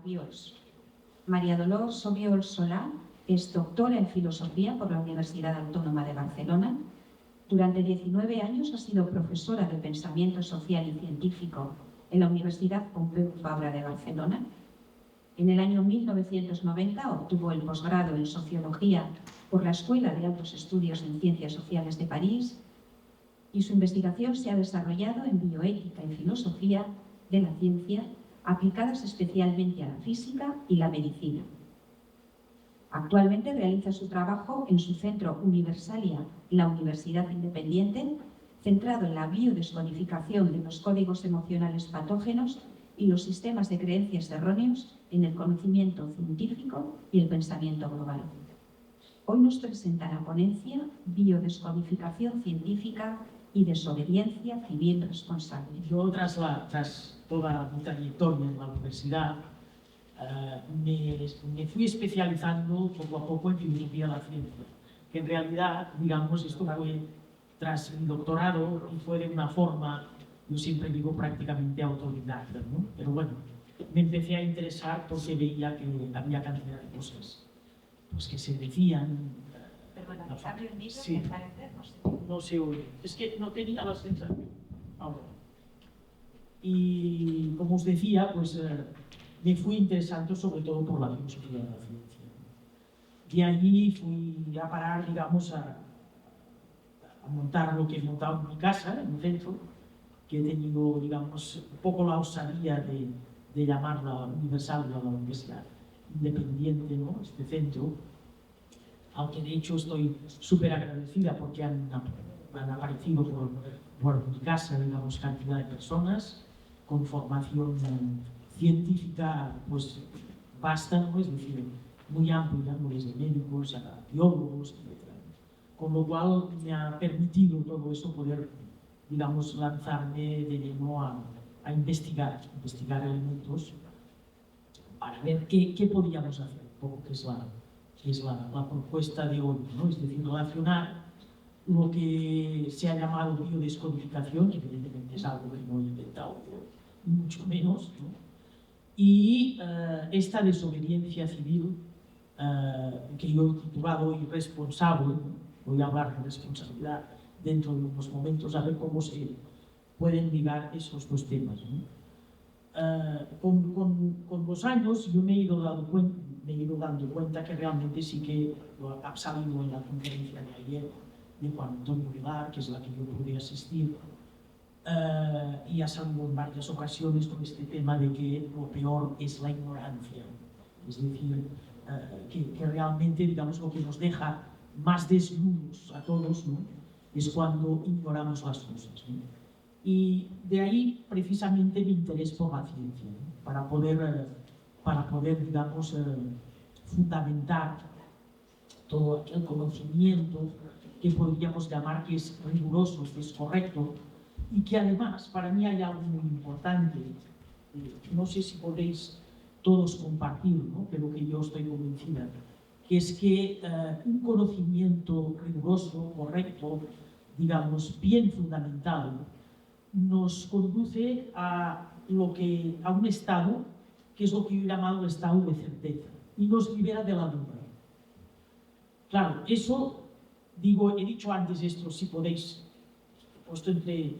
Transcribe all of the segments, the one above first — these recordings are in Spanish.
Obiols. María Dolors Obiols Solá es doctora en Filosofía por la Universidad Autónoma de Barcelona. Durante 19 años ha sido profesora de Pensamiento Social y Científico en la Universidad Pompeu Fabra de Barcelona. En el año 1990 obtuvo el posgrado en Sociología por la Escuela de Altos Estudios en Ciencias Sociales de París y su investigación se ha desarrollado en bioética y filosofía de la ciencia aplicadas especialmente a la física y la medicina. Actualmente realiza su trabajo en su centro Universalia, la Universidad Independiente, centrado en la biodescodificación de los códigos emocionales patógenos y los sistemas de creencias erróneos en el conocimiento científico y el pensamiento global. Hoy nos presenta la ponencia Biodescodificación científica y desobediencia civil responsable. Yo, tras toda mi trayectoria en la universidad, me fui especializando poco a poco en filosofía de la ciencia, que en realidad, digamos, esto fue tras mi doctorado y fue de una forma, yo siempre digo, prácticamente autodidacta, ¿no? Pero bueno, me empecé a interesar porque veía que había cantidad de cosas pues, que se decían. Perdona, ¿abre el micro? Sí. No se oye. Es que no tenía la sensación. Ahora. Y como os decía, pues me fui interesando sobre todo por la filosofía de la ciencia. De allí fui a parar, digamos, a montar lo que he montado en mi casa, en un centro, que he tenido, digamos, un poco la osadía de llamarla Universal, la Universidad Independiente, ¿no? Este centro. Aunque de hecho estoy súper agradecida porque han aparecido por mi casa, digamos, cantidad de personas con formación científica pues vasta, ¿no? Es decir, muy amplia, ¿no? Desde médicos a biólogos, etc. Con lo cual me ha permitido todo eso poder, digamos, lanzarme de lleno a investigar elementos para ver qué podíamos hacer, un poco que es la propuesta de hoy, ¿no? Es decir, relacionar lo que se ha llamado biodescodificación, que evidentemente es algo que no he inventado, ni mucho menos, ¿no? Y esta desobediencia civil, que yo he titulado irresponsable, ¿no? Voy a hablar de responsabilidad dentro de unos momentos, a ver cómo se pueden ligar esos dos temas, ¿no? Con los años yo me he ido dando cuenta que realmente sí que ha salido en la conferencia de ayer de Juan Antonio Vilar, que es la que yo pude asistir, y ha salido en varias ocasiones con este tema de que lo peor es la ignorancia. Es decir, que realmente, digamos, lo que nos deja más desnudos a todos, ¿no? Es cuando ignoramos las cosas, ¿no? Y de ahí precisamente mi interés por la ciencia, ¿no? para poder digamos, fundamentar todo aquel conocimiento que podríamos llamar que es riguroso, que es correcto, y que además, para mí hay algo muy importante, no sé si podéis todos compartir, ¿no? Pero que yo estoy convencida, que es que un conocimiento riguroso, correcto, digamos, bien fundamentado, nos conduce a un estado que es lo que yo he llamado el estado de certeza y nos libera de la duda. Claro, eso, digo, he dicho antes esto, si podéis, he puesto entre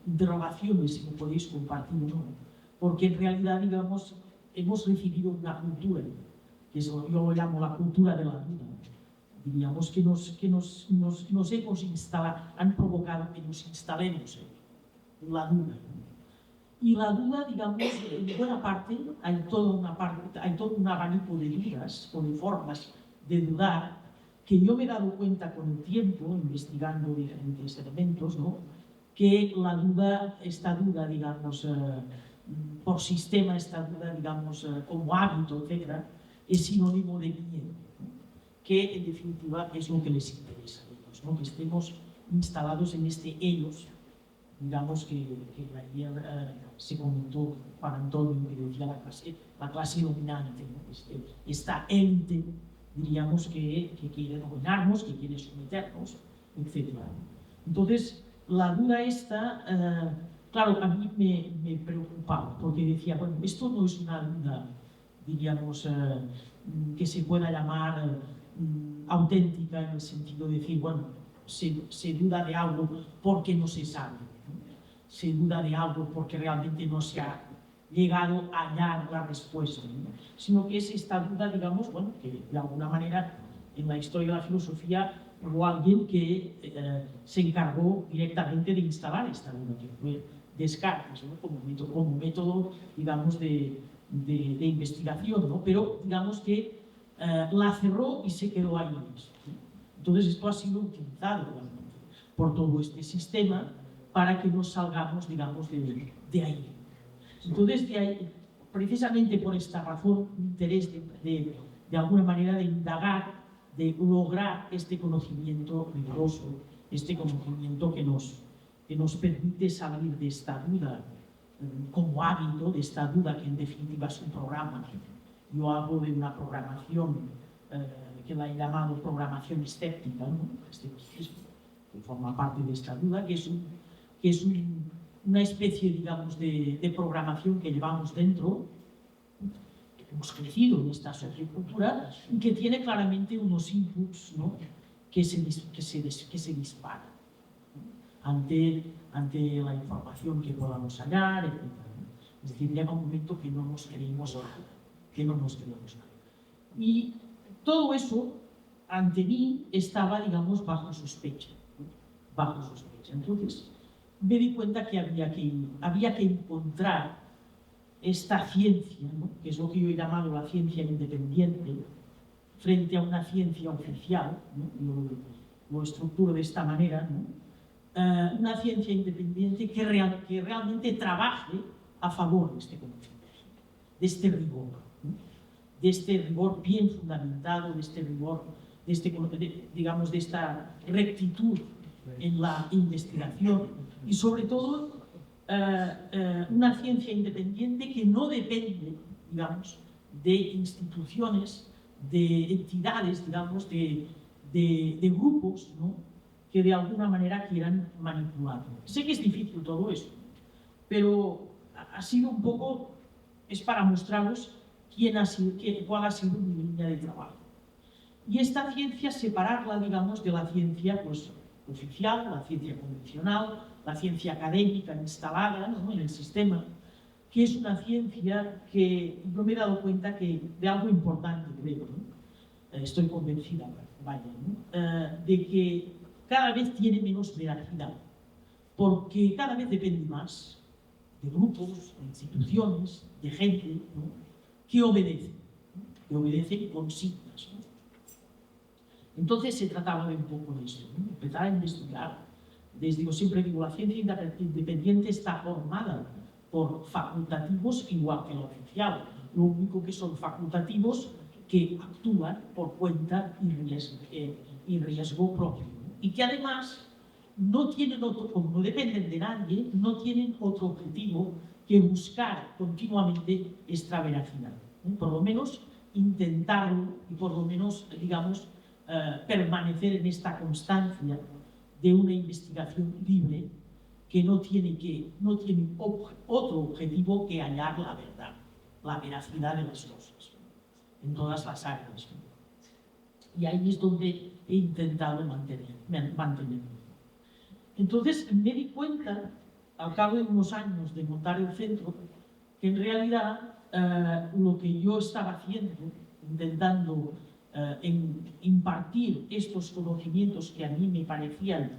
interrogaciones, si lo podéis compartir o no, porque en realidad, digamos, hemos recibido una cultura, que es lo que yo llamo la cultura de la duda. Diríamos que nos hemos instalado, han provocado que nos instalemos la duda. Y la duda, digamos, en buena parte, hay todo un abanico de dudas o de formas de dudar que yo me he dado cuenta con el tiempo, investigando diferentes elementos, ¿no? Que la duda, esta duda, digamos, por sistema, esta duda, digamos, como hábito, etc., es sinónimo de miedo, ¿no? Que en definitiva es lo que les interesa a ellos, ¿no? Que estemos instalados en este ellos. Digamos que ayer se comentó Juan Antonio, que decía la clase dominante, ¿no? Esta élite, diríamos, que quiere dominarnos, que quiere someternos, etc. Entonces, la duda esta, claro, a mí me preocupaba, porque decía, bueno, esto no es una duda diríamos, que se pueda llamar auténtica, en el sentido de decir, bueno, se duda de algo porque no se sabe, ¿no? Se duda de algo porque realmente no se ha llegado a hallar la respuesta, ¿no? Sino que es esta duda, digamos, bueno, que de alguna manera en la historia de la filosofía hubo alguien que se encargó directamente de instalar esta duda, que fue Descartes, ¿no? como método, digamos, de investigación, ¿no? Pero digamos que la cerró y se quedó ahí mismo, ¿no? Entonces esto ha sido utilizado realmente por todo este sistema para que nos salgamos, digamos, de ahí. Entonces, de ahí, precisamente por esta razón, interés de alguna manera de indagar, de lograr este conocimiento riguroso, este conocimiento que nos permite salir de esta duda como hábito, de esta duda que en definitiva es un programa. Yo hablo de una programación que la he llamado programación escéptica, ¿no? Escepticismo, que forma parte de esta duda, que es una especie, digamos, de programación que llevamos dentro, que hemos crecido en esta sociocultura y que tiene claramente unos inputs, ¿no? que se disparan, ¿no? ante la información que podamos hallar, etc. Es decir, llega un momento que no nos creemos nada. Y todo eso, ante mí, estaba, digamos, bajo sospecha. Entonces, me di cuenta que había que encontrar esta ciencia, ¿no? Que es lo que yo he llamado la ciencia independiente, frente a una ciencia oficial, ¿no? Yo lo estructuro de esta manera, ¿no? Una ciencia independiente que realmente trabaje a favor de este conocimiento, de este rigor, ¿no? De este rigor bien fundamentado, de este rigor, digamos, de esta rectitud en la investigación y sobre todo una ciencia independiente que no depende, digamos, de instituciones, de entidades, digamos, de grupos, ¿no? Que de alguna manera quieran manipularlo. Sé que es difícil todo eso, pero ha sido un poco, es para mostraros cuál ha sido mi línea de trabajo. Y esta ciencia, separarla, digamos, de la ciencia pues, oficial, la ciencia convencional, la ciencia académica instalada, ¿no? En el sistema, que es una ciencia que yo me he dado cuenta de algo importante, creo, ¿no? Estoy convencida, vaya, ¿no? De que cada vez tiene menos veracidad, porque cada vez depende más de grupos, de instituciones, de gente, ¿no? Que obedece consignas, ¿no? Entonces se trataba de un poco de esto, ¿no? Empezar a investigar. Yo siempre digo, la ciencia independiente está formada por facultativos igual que la oficial. Lo único que son facultativos que actúan por cuenta y riesgo propio, ¿no? Y que además no tienen como no dependen de nadie, no tienen otro objetivo que buscar continuamente esta veracidad, ¿no? Por lo menos intentarlo y por lo menos, digamos, permanecer en esta constancia de una investigación libre que no tiene otro objetivo que hallar la verdad, la veracidad de las cosas, ¿no? En todas las áreas, ¿no? Y ahí es donde he intentado mantenerme. Entonces me di cuenta, al cabo de unos años de montar el centro, que en realidad lo que yo estaba haciendo, intentando impartir estos conocimientos que a mí me parecían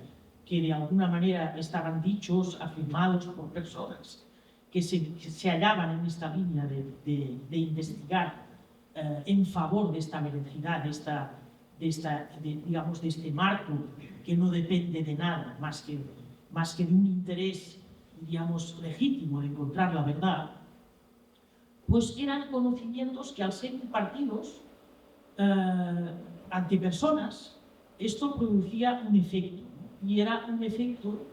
que de alguna manera estaban dichos, afirmados por personas que se hallaban en esta línea de investigar en favor de esta veracidad, digamos, de este marco que no depende de nada más que de un interés, digamos, legítimo de encontrar la verdad, pues eran conocimientos que al ser impartidos ante personas, esto producía un efecto, ¿no? Y era un efecto,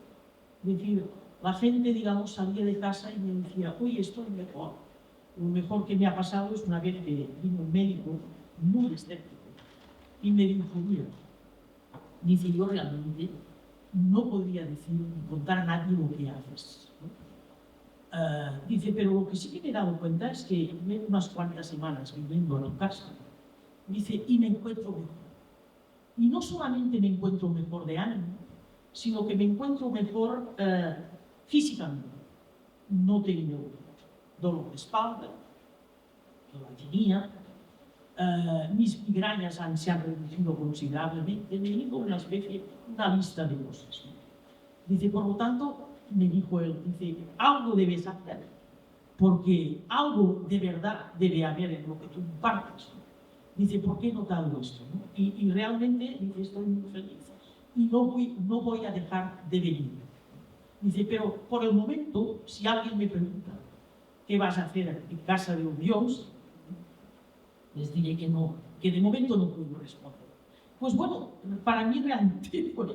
es decir, la gente, digamos, salía de casa y me decía, oye, esto es mejor. Lo mejor que me ha pasado es una vez que vino un médico muy escéptico y me dijo, mira, dice, yo realmente no podría decir ni contar a nadie lo que haces, ¿no? Dice, pero lo que sí que me he dado cuenta es que llevo unas cuantas semanas viviendo en casa, dice, y me encuentro mejor. Y no solamente me encuentro mejor de ánimo, sino que me encuentro mejor físicamente. No tengo dolor de espalda, que la tenía, mis migrañas se han reducido considerablemente, me dijo una lista de cosas. Dice, por lo tanto, me dijo él, dice, algo debes hacer, porque algo de verdad debe haber en lo que tú impartes. Dice, ¿por qué he notado esto? ¿No? Y realmente, dice, estoy muy feliz y no voy a dejar de venir. Dice, pero por el momento, si alguien me pregunta qué vas a hacer en casa de un Dios, les diré que no, que de momento no puedo responder. Pues bueno, para mí realmente fue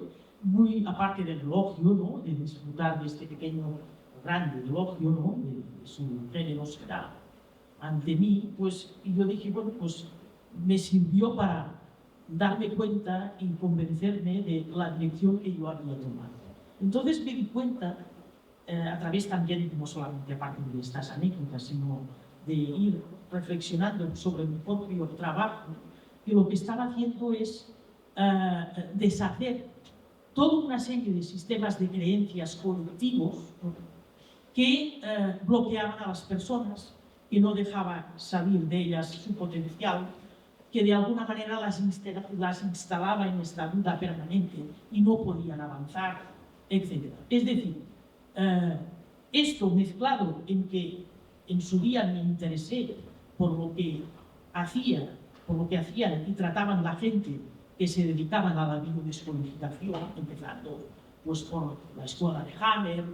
muy, aparte del elogio, ¿no? De disfrutar de este pequeño, grande elogio, ¿no? De su generosidad ante mí, pues yo dije, bueno, pues me sirvió para darme cuenta y convencerme de la dirección que yo había tomado. Entonces me di cuenta, a través también, no solamente aparte de estas anécdotas, sino de ir reflexionando sobre mi propio trabajo, que lo que estaba haciendo es deshacer toda una serie de sistemas de creencias colectivos que bloqueaban a las personas, que no dejaban salir de ellas su potencial, que de alguna manera las instalaba en esta duda permanente y no podían avanzar, etc. Es decir, esto mezclado en que en su día me interesé por lo que hacían y trataban la gente que se dedicaban a la biodescodificación, empezando pues, por la escuela de Hammer,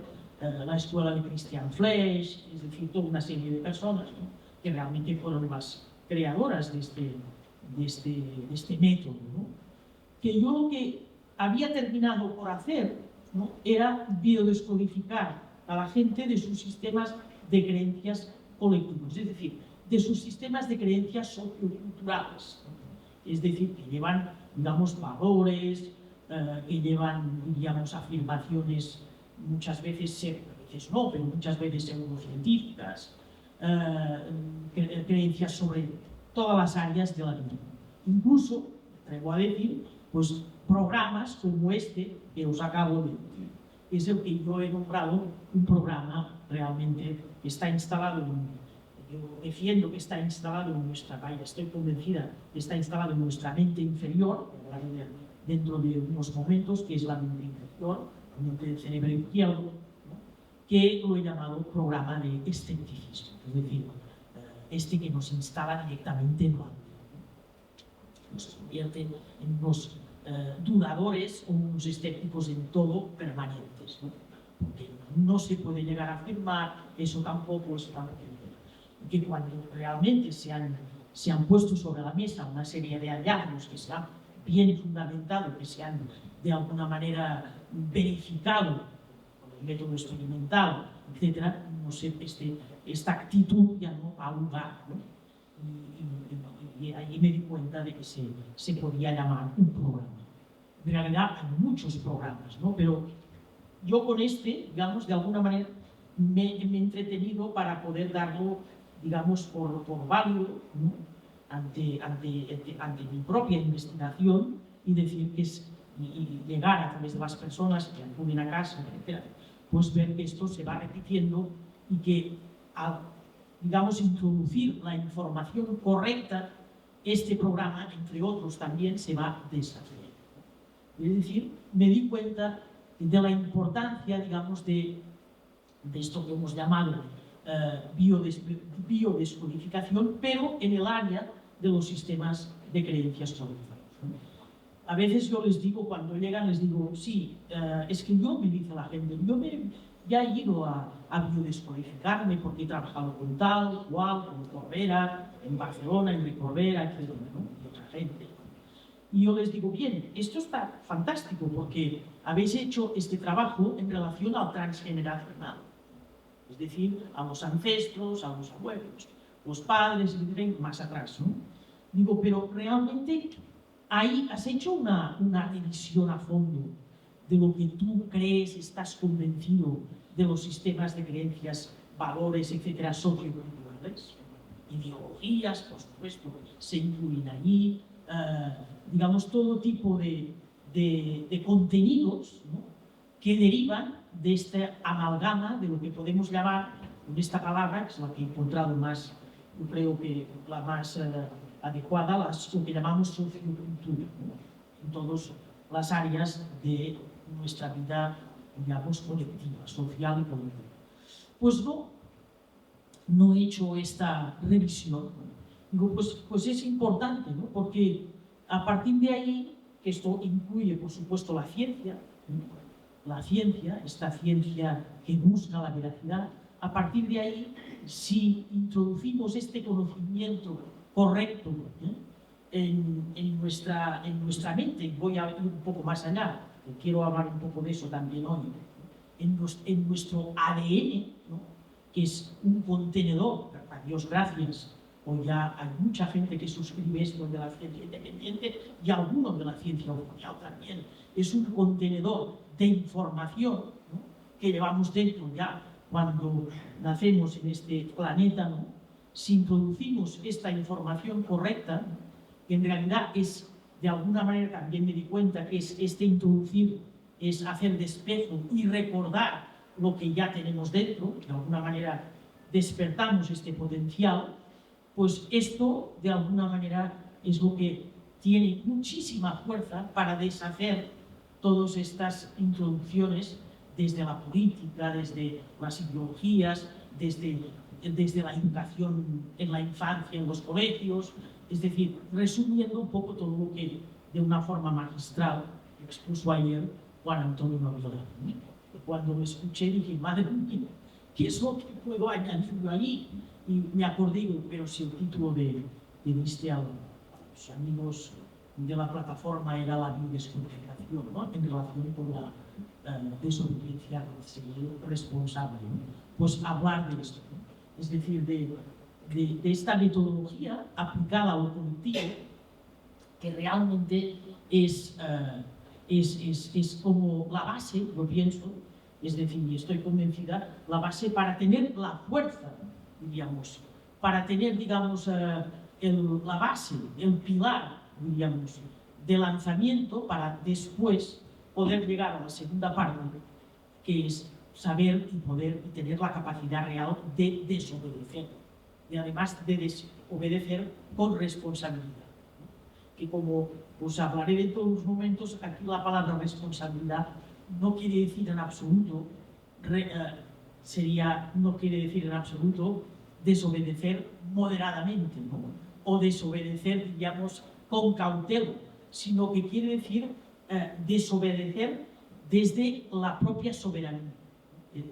la escuela de Christian Flesch, es decir, toda una serie de personas, ¿no? Que realmente fueron las creadoras de este método, ¿no? Que yo lo que había terminado por hacer, ¿no? Era biodescodificar a la gente de sus sistemas de creencias colectivos, es decir, de sus sistemas de creencias socioculturales, ¿no? Es decir, que llevan, digamos, valores, que llevan, diríamos, afirmaciones muchas veces no, pero muchas veces pseudocientíficas, creencias sobre todas las áreas de la vida. Incluso, atrevo a decir, pues programas como este que os acabo de decir. Es el que yo he nombrado un programa realmente que está instalado yo defiendo que está instalado en nuestra, estoy convencida que está instalado en nuestra mente inferior, dentro de unos momentos, que es la mente inferior, la mente del cerebro izquierdo, ¿no? Que lo he llamado programa de escepticismo, es decir, este que nos instala directamente en la vida, nos convierte en unos dudadores o unos escépticos en todo permanentes, ¿no? Porque no se puede llegar a afirmar, eso tampoco es tan que cuando realmente se han puesto sobre la mesa una serie de hallazgos que se han bien fundamentado, que se han de alguna manera verificado con el método experimental, etc., no sé, esta actitud ya no va a lugar, ¿no? Y ahí me di cuenta de que se podía llamar un programa. En realidad hay muchos programas, ¿no? Pero yo con digamos, de alguna manera me he entretenido para poder darlo, digamos, por válido, ¿no? ante mi propia investigación y decir que y llegar a través de las personas que acuden a casa, etc., pues ver que esto se va repitiendo y que al, digamos, introducir la información correcta, este programa, entre otros, también se va deshaciendo. Es decir, me di cuenta de la importancia, digamos, de esto que hemos llamado biodescodificación, pero en el área de los sistemas de creencias colectivas. A veces yo les digo, cuando llegan, les digo, sí, es que yo, me dice la gente, ya he ido a biodescodificarme porque he trabajado con tal, cual, con Corbera, en Barcelona, en Corbera, etc., ¿no? Y otra gente. Y yo les digo, bien, esto está fantástico porque habéis hecho este trabajo en relación al transgeneracional. Es decir, a los ancestros, a los abuelos, los padres, y más atrás, ¿no? Digo, pero realmente ahí has hecho una revisión a fondo de lo que tú crees, estás convencido de los sistemas de creencias valores, etcétera, socioculturales, ideologías, por supuesto, se incluyen allí, digamos, todo tipo de contenidos, ¿no?, que derivan de esta amalgama de lo que podemos llamar, con esta palabra, que es la que he encontrado más, yo creo que la más adecuada, lo que llamamos sociocultura, ¿no?, en todas las áreas de nuestra vida, digamos, colectiva, social y colectiva. Pues no he hecho esta revisión. Digo, pues es importante, ¿no?, porque a partir de ahí, que esto incluye, por supuesto, la ciencia, esta ciencia que busca la veracidad, a partir de ahí, si introducimos este conocimiento correcto, en nuestra mente, voy a ir un poco más allá, quiero hablar un poco de eso también hoy, en nuestro ADN, ¿no?, que es un contenedor, a Dios gracias, hoy ya hay mucha gente que suscribe esto de la ciencia independiente y algunos de la ciencia oficial también. Es un contenedor de información, ¿no?, que llevamos dentro ya cuando nacemos en este planeta, ¿no? Si introducimos esta información correcta, que en realidad es, de alguna manera también me di cuenta que es introducir, es hacer despejo y recordar lo que ya tenemos dentro, de alguna manera despertamos este potencial, pues esto de alguna manera es lo que tiene muchísima fuerza para deshacer todas estas introducciones desde la política, desde las ideologías, desde la educación en la infancia, en los colegios, es decir, resumiendo un poco todo lo que de una forma magistral expuso ayer Juan Antonio Naviola. Cuando lo escuché dije, madre mía, ¿qué es lo que puedo añadir ahí? Y me acordé, pero si el título de diste a los amigos de la plataforma era la biodescodificación, ¿no?, en relación con la desobediencia responsable, ¿no? Pues hablar de esto, ¿no?, es decir, de esta metodología aplicada a lo colectivo, que realmente es como la base, lo pienso, es decir, y estoy convencida, la base para tener la fuerza, diríamos, para tener, digamos, la base, el pilar, diríamos, de lanzamiento para después poder llegar a la segunda parte, que es saber y poder tener la capacidad real de desobedecer, y además de desobedecer con responsabilidad. Que como os hablaré de todos los momentos, aquí la palabra responsabilidad no quiere decir en absoluto, no quiere decir en absoluto desobedecer moderadamente, ¿no?, o desobedecer, digamos, con cautela, sino que quiere decir desobedecer desde la propia soberanía.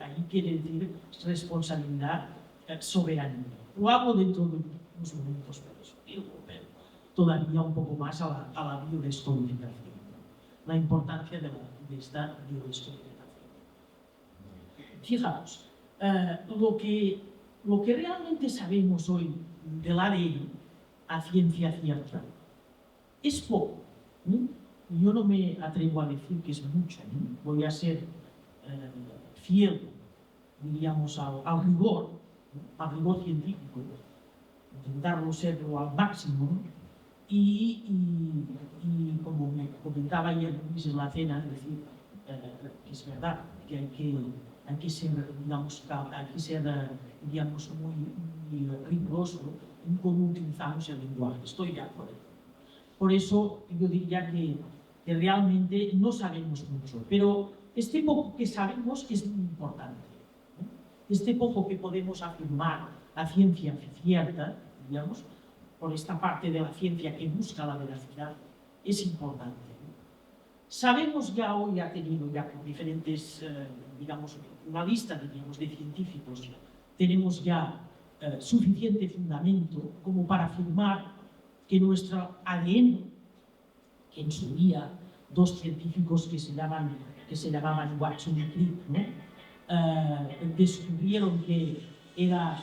Ahí quiere decir responsabilidad, soberanía. Lo hago dentro de unos momentos, pero todavía un poco más a la biodescodificación, la importancia de esta biodescodificación. Fijaos, lo que realmente sabemos hoy del ADN a ciencia cierta es poco, ¿no? Yo no me atrevo a decir que es mucho, ¿no? Voy a ser fiel, diríamos, al rigor, ¿no?, al rigor científico, intentarlo serlo al máximo, ¿no? Y como me comentaba ayer Luis en la cena, es decir, que es verdad que hay que ser, digamos, muy riguroso en cómo utilizamos el lenguaje. Estoy de acuerdo. Por eso yo diría que realmente no sabemos mucho, pero este poco que sabemos es muy importante, ¿no? Este poco que podemos afirmar a ciencia cierta, digamos, por esta parte de la ciencia que busca la veracidad, es importante, ¿no? Sabemos ya hoy, ha tenido ya por diferentes, digamos, una lista, diríamos, de científicos, tenemos ya suficiente fundamento como para afirmar que nuestro ADN, que en su día dos científicos que se llamaban Watson y Crick, ¿no?, descubrieron que era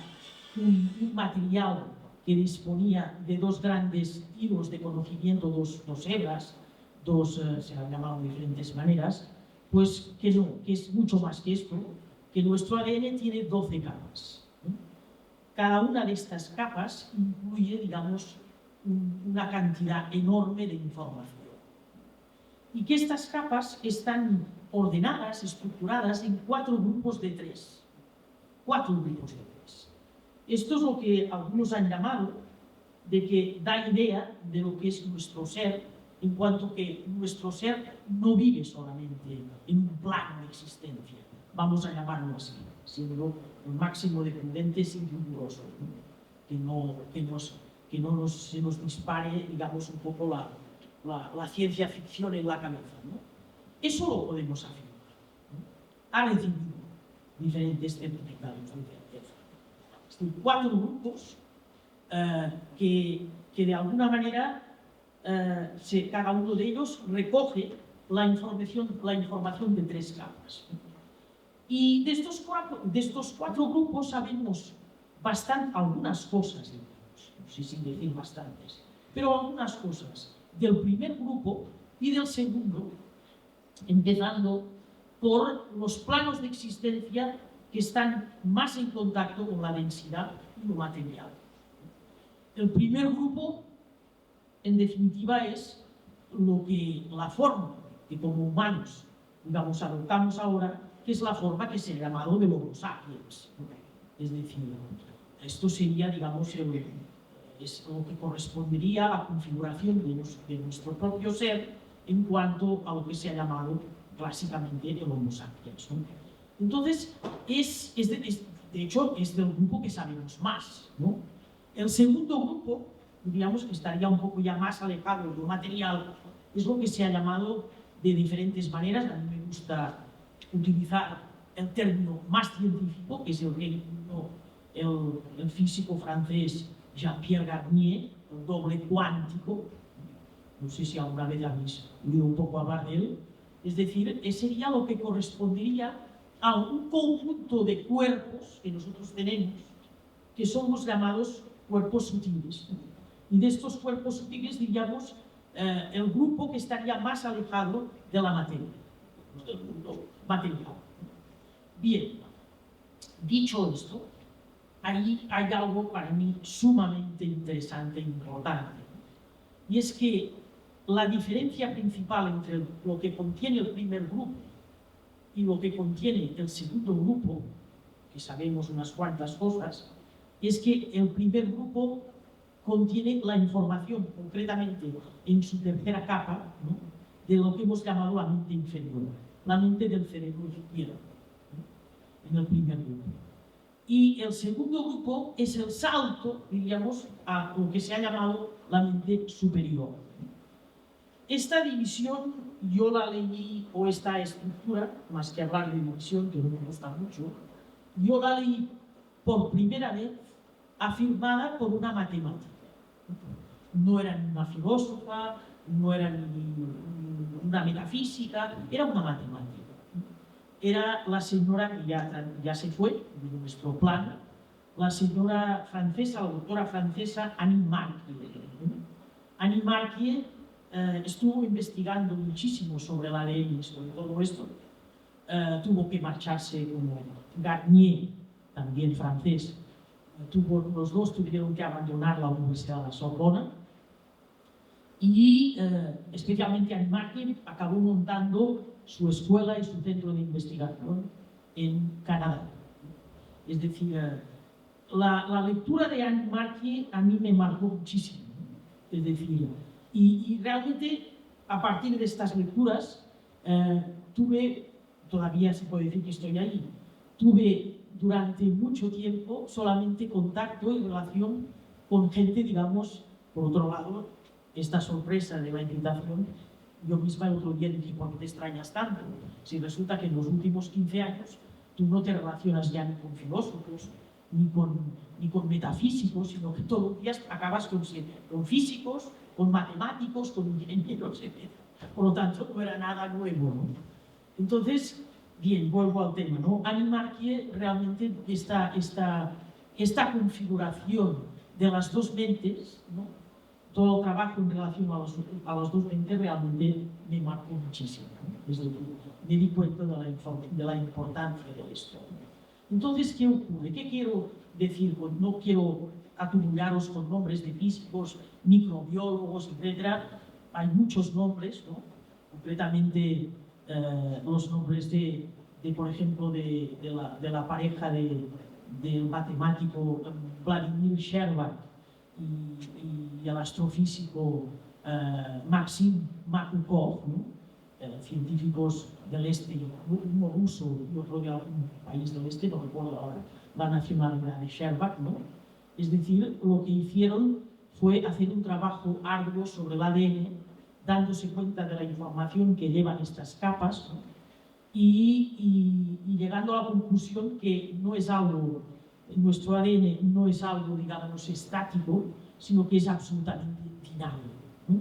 un material que disponía de dos grandes hilos de conocimiento, dos hebras, se han llamado de diferentes maneras, pues que no, que es mucho más que esto, que nuestro ADN tiene 12 capas. Cada una de estas capas incluye, digamos, una cantidad enorme de información. Y que estas capas están ordenadas, estructuradas en 4 grupos de 3. 4 grupos de 3. Esto es lo que algunos han llamado de que da idea de lo que es nuestro ser, en cuanto que nuestro ser no vive solamente en un plano de existencia, vamos a llamarlo así, siendo el máximo de prudentes y rigurosos, ¿no? que no se nos dispare, digamos, un poco la ciencia ficción en la cabeza, ¿no? Eso lo podemos afirmar, ¿no? Ha recibido diferentes certificados de certeza. Estos 4 grupos que de alguna manera cada uno de ellos recoge la información de 3 capas. Y de estos 4 grupos sabemos algunas cosas, digamos, no sé si decir bastantes, pero algunas cosas del primer grupo y del segundo, empezando por los planos de existencia que están más en contacto con la densidad y lo material. El primer grupo, en definitiva, es la forma que como humanos, digamos, adoptamos ahora, que es la forma que se ha llamado de Homo sapiens. Es decir, esto sería, digamos, es lo que correspondería a la configuración de nuestro propio ser en cuanto a lo que se ha llamado clásicamente el Homo sapiens, ¿no? Entonces, de hecho, es del grupo que sabemos más, ¿no? El segundo grupo, digamos que estaría un poco ya más alejado de lo material, es lo que se ha llamado de diferentes maneras. A mí me gusta utilizar el término más científico, que es el que incluyó el físico francés Jean-Pierre Garnier, el doble cuántico. No sé si alguna vez habéis oído un poco hablar de él. Es decir, sería lo que correspondería a un conjunto de cuerpos que nosotros tenemos, que son los llamados cuerpos sutiles. Y de estos cuerpos sutiles, diríamos, el grupo que estaría más alejado de la materia, del mundo material. Bien, dicho esto, ahí hay algo para mí sumamente interesante e importante. Y es que la diferencia principal entre lo que contiene el primer grupo y lo que contiene el segundo grupo, que sabemos unas cuantas cosas, es que el primer grupo contiene la información, concretamente en su tercera capa, ¿no?, de lo que hemos llamado la mente inferior, la mente del cerebro izquierdo, ¿no?, en el primer grupo. Y el segundo grupo es el salto, diríamos, a lo que se ha llamado la mente superior. Esta división yo la leí, o esta estructura, más que hablar de división, que no me gusta mucho, yo la leí por primera vez afirmada por una matemática. No era ni una filósofa, no era ni una metafísica, era una matemática. Era la señora que ya se fue de nuestro plano, la señora francesa, la doctora francesa Annie Marquier. Annie Marquier estuvo investigando muchísimo sobre el ADN y sobre todo esto. Tuvo que marcharse como Garnier, también francés. Los dos tuvieron que abandonar la Universidad de la Sorbona y especialmente Annie Marquier acabó montando su escuela y su centro de investigación en Canadá. Es decir, la lectura de Annie Marquier a mí me marcó muchísimo. Es decir, y realmente a partir de estas lecturas todavía se puede decir que estoy ahí, tuve durante mucho tiempo solamente contacto y relación con gente, digamos, por otro lado, esta sorpresa de la invitación, yo misma el otro día dije, ¿por qué te extrañas tanto? Si resulta que en los últimos 15 años tú no te relacionas ya ni con filósofos, ni con metafísicos, sino que todos los días acabas con físicos, con matemáticos, con ingenieros, etc. Por lo tanto, no era nada nuevo, ¿no? Entonces, bien, vuelvo al tema, ¿no? Annie Marquier realmente esta configuración de las dos mentes, ¿no?, todo el trabajo en relación a las dos mentes realmente me marcó muchísimo, ¿no? Desde que me di cuenta de la importancia de esto. Entonces, ¿qué ocurre? ¿Qué quiero decir? No quiero aturbullaros con nombres de físicos, microbiólogos, etc. Hay muchos nombres, ¿no? Concretamente los nombres por ejemplo, de la pareja del matemático Vladimir Sherbak y el astrofísico Maxim Makukov, ¿no? Científicos del este, uno ruso y otro de algún país del este, no recuerdo ahora la nacionalidad de Sherbak, ¿no? Es decir, lo que hicieron fue hacer un trabajo arduo sobre el ADN, dándose cuenta de la información que llevan estas capas, ¿no? y llegando a la conclusión que no es algo, nuestro ADN no es algo, digamos, estático, sino que es absolutamente dinámico, ¿no?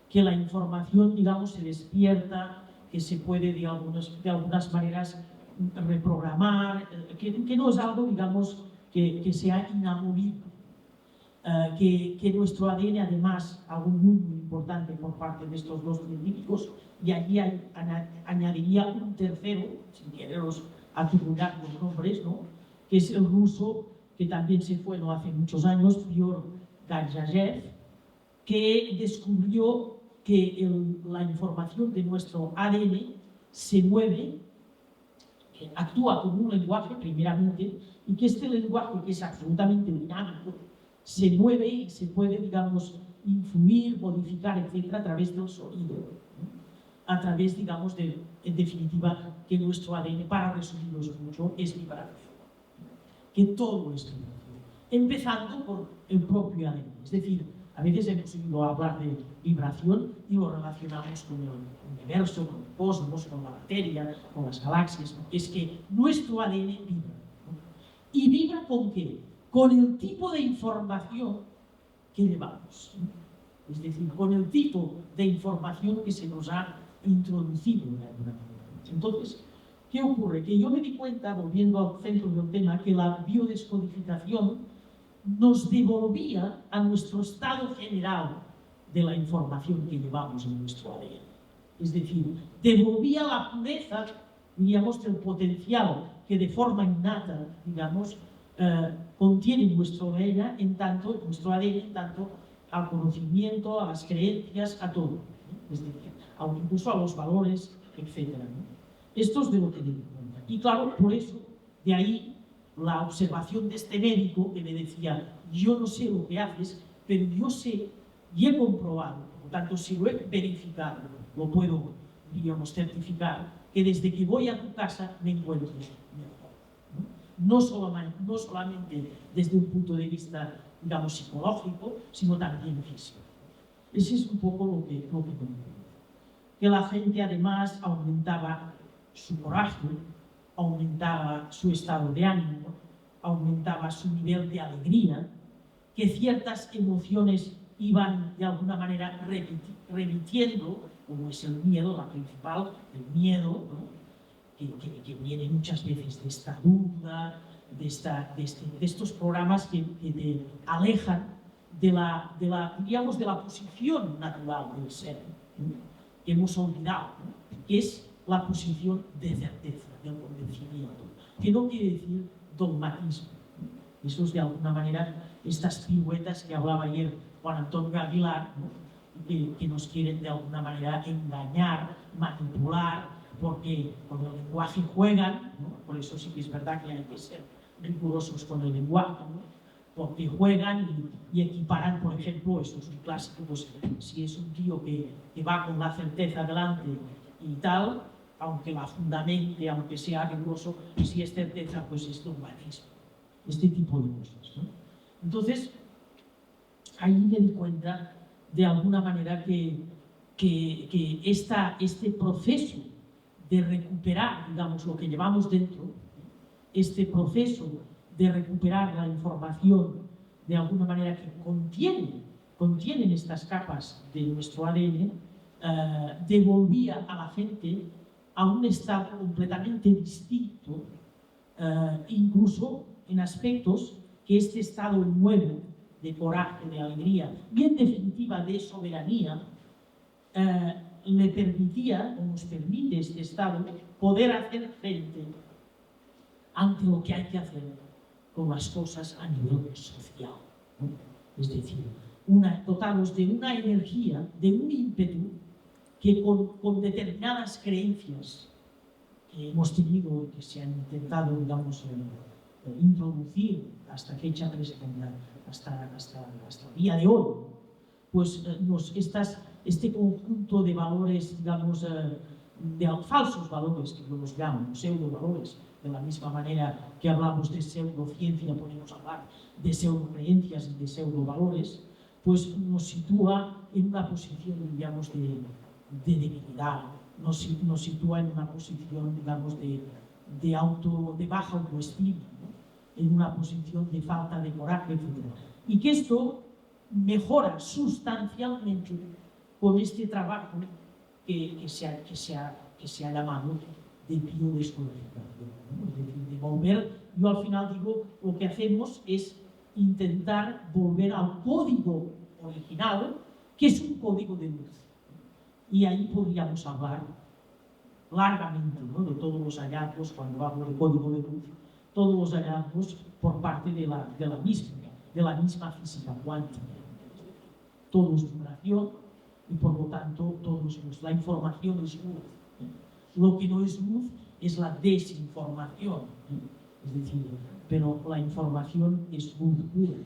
Que la información, digamos, se despierta, que se puede de algunas maneras reprogramar, que no es algo, digamos, que sea inamovible. Que nuestro ADN, además, algo muy importante por parte de estos dos científicos, y allí añadiría un tercero, sin quereros atribuir los nombres, ¿no? Que es el ruso, que también se fue no hace muchos años, Fyodor Gurdjieff, que descubrió que la información de nuestro ADN se mueve, actúa como un lenguaje, primeramente, y que este lenguaje, que es absolutamente dinámico, se mueve y se puede, digamos, influir, modificar, etc., a través del sonido, ¿no? A través, digamos, en definitiva, que nuestro ADN, para resumirlos mucho, es vibración. Que todo es vibración. Empezando por el propio ADN. Es decir, a veces hemos oído hablar de vibración y lo relacionamos con el universo, con el cosmos, con la materia, con las galaxias. Es que nuestro ADN vibra. ¿Y vibra con qué? Con el tipo de información que llevamos. Es decir, con el tipo de información que se nos ha introducido de alguna manera. Entonces, ¿qué ocurre? Que yo me di cuenta, volviendo al centro del tema, que la biodescodificación nos devolvía a nuestro estado general de la información que llevamos en nuestro ADN. Es decir, devolvía la pureza, diríamos, del potencial que de forma innata, digamos, contiene nuestro ADN, en tanto al conocimiento, a las creencias, a todo, ¿no? Es decir, incluso a los valores, etc., ¿no? Esto es de lo que me di cuenta. Y claro, por eso, de ahí la observación de este médico que me decía: yo no sé lo que haces, pero yo sé y he comprobado, por lo tanto, si lo he verificado, lo puedo, digamos, certificar, que desde que voy a tu casa me encuentro mejor. No solamente desde un punto de vista, digamos, psicológico, sino también físico. Ese es un poco lo que comprendo. Que la gente, además, aumentaba su coraje, aumentaba su estado de ánimo, aumentaba su nivel de alegría, que ciertas emociones iban de alguna manera remitiendo, como es el miedo, la principal, el miedo, ¿no? que viene muchas veces de esta duda, de estos programas que te alejan de la posición natural del ser, ¿no? Que hemos olvidado, ¿no? Que es la posición de certeza, del convencimiento, que no quiere decir dogmatismo. Eso es, de alguna manera, estas piruetas que hablaba ayer Juan Antonio Aguilar, ¿no? que nos quieren de alguna manera engañar, manipular, porque con el lenguaje juegan, ¿no? Por eso sí que es verdad que hay que ser rigurosos con el lenguaje, ¿no? Porque juegan y equiparan, por ejemplo, esto es un clásico, pues si es un tío que va con la certeza delante y tal, aunque la fundamente, aunque sea riguroso, si es certeza, pues es dogmatismo. Este tipo de cosas, ¿no? Entonces, ahí me di cuenta, de alguna manera, que este proceso de recuperar, digamos, lo que llevamos dentro, este proceso de recuperar la información, de alguna manera, que contienen estas capas de nuestro ADN, devolvía a la gente a un estado completamente distinto, incluso en aspectos que este estado nuevo de coraje, de alegría y, en definitiva, de soberanía, le permitía, o nos permite este estado, poder hacer frente ante lo que hay que hacer con las cosas a nivel social, ¿no? Es decir, dotarnos de una energía, de un ímpetu que con determinadas creencias que hemos tenido y que se han intentado, digamos, introducir hasta fecha presente, hasta el día de hoy, pues este conjunto de valores, digamos, de falsos valores, que yo los llamo, pseudo-valores, de la misma manera que hablamos de pseudociencia, podemos hablar de pseudocreencias y de pseudo-valores, pues nos sitúa en una posición, digamos, de debilidad, nos sitúa en una posición, digamos, de baja autoestima, ¿no? En una posición de falta de coraje, etc. Y que esto mejora sustancialmente con este trabajo que se ha llamado de biodescodificación, ¿no? Es decir, de volver, yo al final digo, lo que hacemos es intentar volver al código original, que es un código de luz. Y ahí podríamos hablar largamente, ¿no? De todos los hallazgos, cuando hablo de código de luz, todos los hallazgos por parte de la misma física cuántica. Todo es vibración y por lo tanto todo es luz. La información es luz. Lo que no es luz es la desinformación. Es decir, pero la información es luz pura.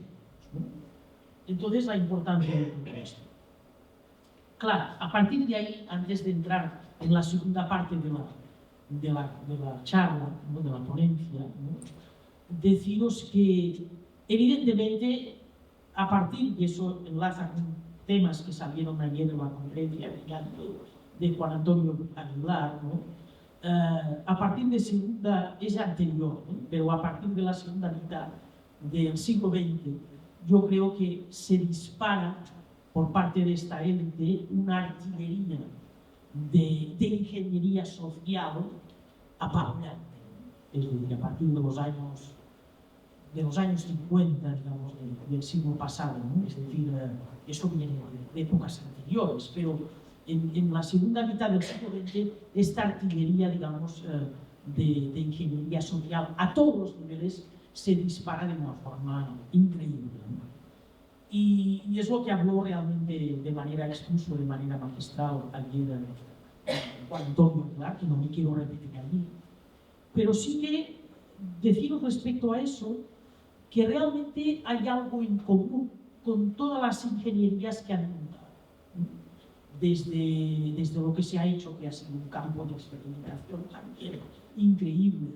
Entonces la importancia de todo esto. Claro, a partir de ahí, antes de entrar en la segunda parte de la charla, ¿no? De la ponencia, ¿no? Deciros que, evidentemente, a partir de eso enlaza con temas que salieron ayer en la conferencia de Juan Antonio Aguilar, ¿no? A partir de segunda, es anterior, ¿no? Pero a partir de la segunda mitad del siglo XX, yo creo que se dispara por parte de esta élite una artillería de ingeniería social apabullante. Es decir, a partir de los años 50, digamos, del siglo pasado, ¿no? Es decir, eso viene de épocas anteriores, pero en la segunda mitad del siglo XX, esta artillería, digamos, de ingeniería social a todos los niveles se dispara de una forma increíble, ¿no? Y es lo que habló realmente de manera expuso, de manera magistral ayer Juan Antonio Aguilar, que no me quiero repetir allí. Pero sí que deciros respecto a eso, que realmente hay algo en común con todas las ingenierías que han montado. Desde lo que se ha hecho, que ha sido un campo de experimentación también increíble,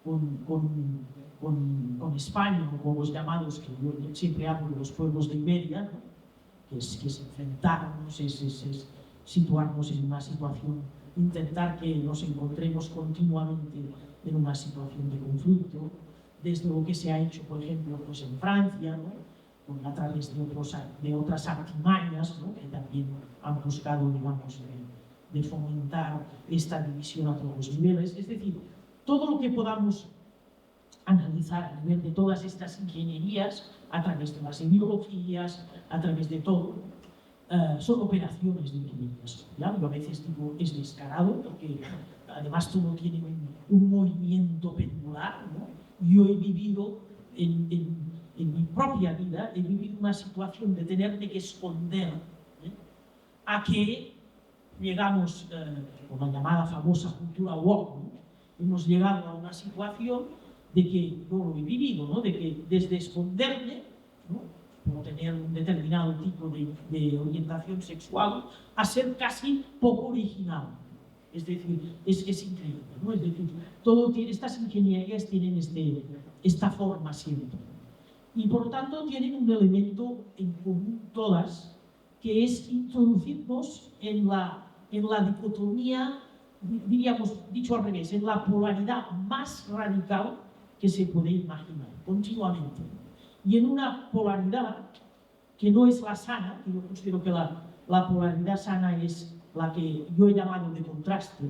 con España, o con los llamados, que yo siempre hablo de los pueblos de Iberia, ¿no? que es enfrentarnos, es situarnos en una situación, intentar que nos encontremos continuamente en una situación de conflicto, desde lo que se ha hecho, por ejemplo, pues en Francia, ¿no? A través de otras artimañas, ¿no? Que también han buscado, digamos, de fomentar esta división a todos los niveles. Es decir, todo lo que podamos analizar a nivel de todas estas ingenierías, a través de las ideologías, a través de todo, son operaciones de ingeniería social. Yo a veces digo, es descarado, porque además todo tiene un movimiento pendular, ¿no? Yo he vivido en mi propia vida, he vivido una situación de tenerme que esconder, a que llegamos, con la llamada famosa cultura woke, ¿no? Hemos llegado a una situación de que yo lo he vivido, ¿no? De que desde esconderme, ¿no? Por tener un determinado tipo de orientación sexual, a ser casi poco original. Es decir, es increíble, ¿no? Es decir, estas ingenierías tienen esta forma siempre. Y por tanto tienen un elemento en común todas, que es introducirnos en la dicotomía, diríamos, dicho al revés, en la polaridad más radical que se puede imaginar, continuamente. Y en una polaridad que no es la sana, que yo considero que la polaridad sana es la que yo he llamado de contraste,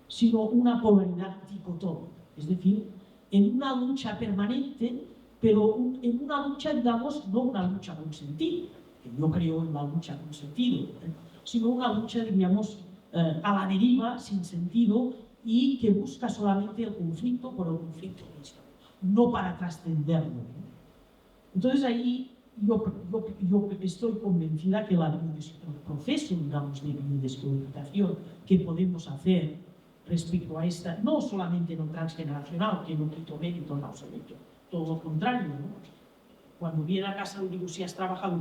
sino una polaridad dicotómica, es decir, en una lucha permanente, pero en una lucha, digamos, no una lucha con sentido, que yo creo en la lucha con sentido, sino una lucha, diríamos, a la deriva, sin sentido, y que busca solamente el conflicto por el conflicto mismo. no para trascenderlo. Entonces ahí yo estoy convencida que el proceso, digamos, de biodescodificación que podemos hacer respecto a esta, no solamente no transgeneracional, que no quito mérito, no, sobre todo lo contrario, ¿no? Cuando viene a casa, digo, si has trabajado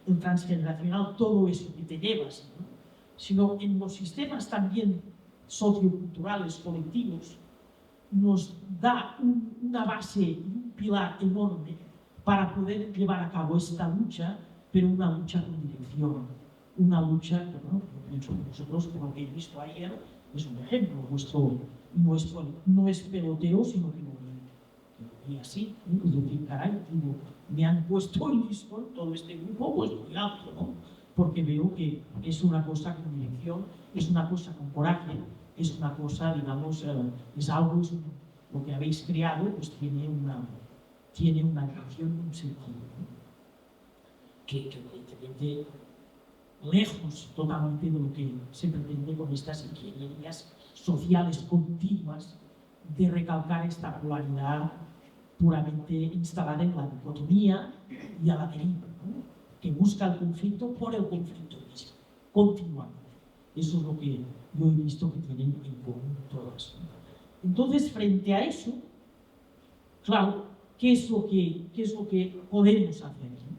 en transgeneracional, todo eso que te llevas, ¿no? Sino en los sistemas también socioculturales, colectivos, nos da una base y un pilar enorme para poder llevar a cabo esta lucha, pero una lucha con dirección, una lucha que, bueno, pienso que nosotros, por lo que he visto ayer, es un ejemplo. No es peloteo, sino que lo vi así, ¿no? Es decir, caray, digo, me han puesto el listón todo este grupo, pues muy alto, ¿no? Porque veo que es una cosa con dirección, es una cosa con coraje, es una cosa, digamos, es algo, lo que habéis creado, pues tiene una dirección, un sentido, ¿no? Que evidentemente, lejos totalmente de lo que se pretende con estas ingenierías sociales continuas, de recalcar esta polaridad puramente instalada en la dicotomía y a la deriva, ¿no? Que busca el conflicto por el conflicto mismo, continuamente. Eso es lo que yo he visto que tienen en común todas, ¿no? Entonces, frente a eso, claro, ¿qué es lo que podemos hacer, ¿no?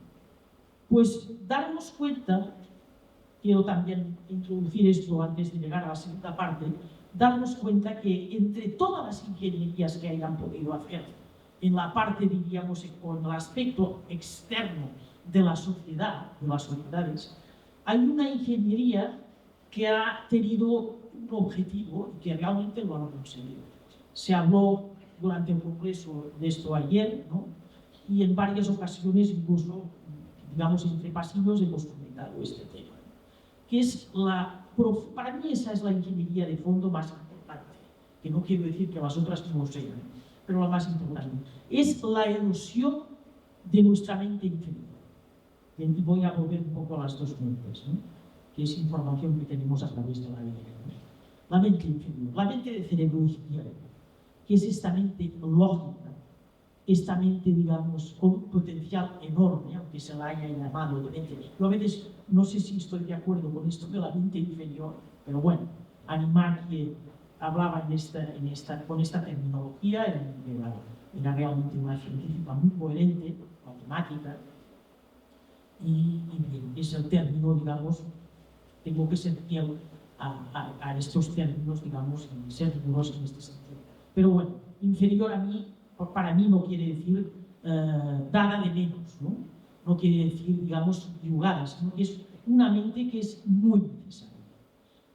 Pues darnos cuenta, quiero también introducir esto antes de llegar a la segunda parte, darnos cuenta que entre todas las ingenierías que hayan podido hacer en la parte, diríamos, o en el aspecto externo de la sociedad, de las sociedades, hay una ingeniería que ha tenido un objetivo y que realmente lo han conseguido. Se habló durante el congreso de esto ayer, ¿no? Y en varias ocasiones, incluso, digamos, entre pasillos hemos comentado este tema, que es para mí esa es la ingeniería de fondo más importante, que no quiero decir que las otras no lo sean, pero la más importante, es la erosión de nuestra mente inferior. Y voy a volver un poco a las dos mentes, ¿no? Que es información que tenemos a través de la vida, ¿no? La mente inferior, la mente de cerebro izquierdo, que es esta mente lógica, esta mente, digamos, con un potencial enorme, aunque se la haya llamado de mente. Yo a veces no sé si estoy de acuerdo con esto de la mente inferior, pero bueno, Animar, que hablaba con esta terminología, era realmente una científica muy coherente, matemática, y bien, es el término, digamos, tengo que ser fiel a estos términos, digamos, y ser riguroso en este sentido. Pero bueno, inferior a mí, para mí no quiere decir dada de menos, ¿no? No quiere decir, digamos, subyugada, sino que es una mente que es muy necesaria.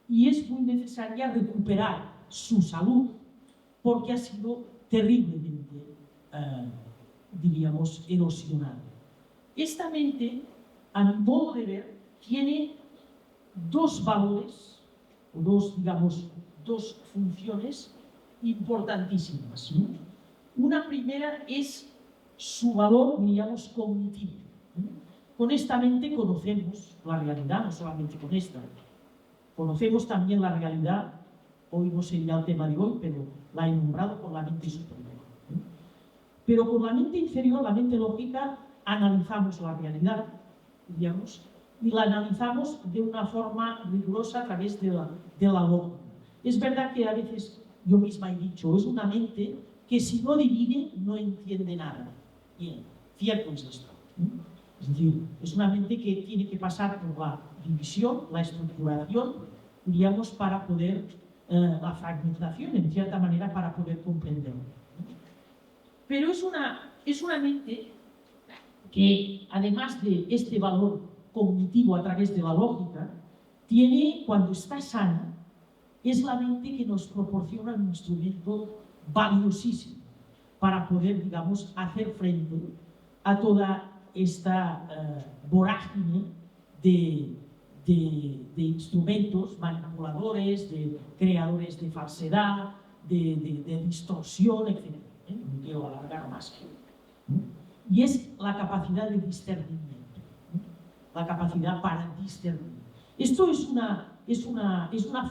Y es muy necesaria recuperar su salud porque ha sido terriblemente, diríamos, erosionada. Esta mente, a mi modo de ver, tiene dos valores, o dos funciones importantísimas, ¿no? Una primera es su valor, diríamos, cognitivo, ¿no? Con esta mente conocemos la realidad, no solamente con esta. Conocemos también la realidad, hoy no sería el tema de hoy, pero la he nombrado con la mente superior, ¿no? Pero con la mente inferior, la mente lógica, analizamos la realidad, digamos, y la analizamos de una forma rigurosa a través de la lógica. Es verdad que a veces yo misma he dicho, es una mente que si no divide no entiende nada. Bien, cierto es esto, ¿no? Es decir, es una mente que tiene que pasar por la división, la estructuración, diríamos, para poder, la fragmentación, en cierta manera, para poder comprenderlo, ¿no? Pero es una mente que, además de este valor cognitivo a través de la lógica, tiene, cuando está sana, es la mente que nos proporciona un instrumento valiosísimo para poder, digamos, hacer frente a toda esta vorágine de instrumentos manipuladores, de creadores de falsedad, de distorsión, etc. No quiero alargar más. Y es la capacidad de discernimiento, ¿no? La capacidad para discernir. Esto es una